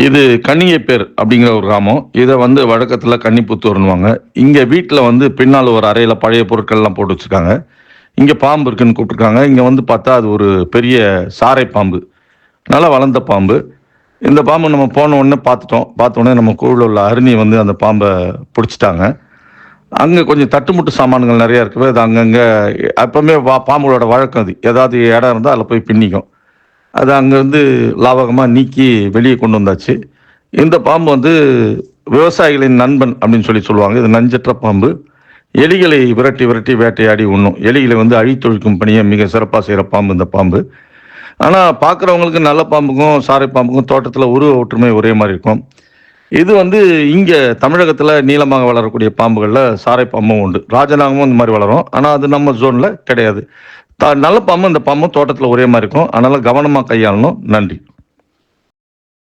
இது கன்னிகைப்பேர் அப்படிங்கிற ஒரு கிராமம். இதை வந்து வழக்கத்தில் கன்னிப்புத்தூர்னுவாங்க. இங்கே வீட்டில் வந்து பின்னால் ஒரு அறையில் பழைய பொருட்கள்லாம் போட்டு வச்சுருக்காங்க. இங்கே பாம்பு இருக்குன்னு கூப்பிட்டுருக்காங்க. இங்கே வந்து பார்த்தா அது ஒரு பெரிய சாரை பாம்பு. நல்லா வளர்ந்த பாம்பு. இந்த பாம்பு நம்ம போன உடனே பார்த்துட்டோம். பார்த்த உடனே நம்ம குழுவில் உள்ள அருணி வந்து அந்த பாம்பை பிடிச்சிட்டாங்க. அங்கே கொஞ்சம் தட்டுமுட்டு சாமான்கள் நிறையா இருக்குது. அது அங்கங்கே எப்பவுமே பாம்புகளோட வழக்கம் அது. ஏதாவது இடம் இருந்தால் அதில் போய் பின்னிக்கும். அது அங்கேருந்து லாவகமாக நீக்கி வெளியே கொண்டு வந்தாச்சு. இந்த பாம்பு வந்து விவசாயிகளின் நண்பன் அப்படின்னு சொல்லுவாங்க. இது நஞ்சற்ற பாம்பு. எலிகளை விரட்டி விரட்டி வேட்டையாடி உண்ணும். எலிகளை வந்து அழித்தொழிக்கும் பணியை மிக சிறப்பாக செய்கிற பாம்பு இந்த பாம்பு. ஆனால் பார்க்குறவங்களுக்கு நல்ல பாம்புக்கும் சாரை பாம்புக்கும் தோட்டத்தில் உருவ ஒற்றுமை ஒரே மாதிரி இருக்கும். இது வந்து இங்கே தமிழகத்தில் நீளமாக வளரக்கூடிய பாம்புகளில் சாரை பாம்பும் உண்டு. ராஜநாகமும் இந்த மாதிரி வளரும். ஆனால் அது நம்ம ஜோனில் கிடையாது. நல்ல பாம்பும் இந்த பாம்பும் தோட்டத்தில் ஒரே மாதிரி இருக்கும். அதனால் கவனமாக கையாளணும். நன்றி.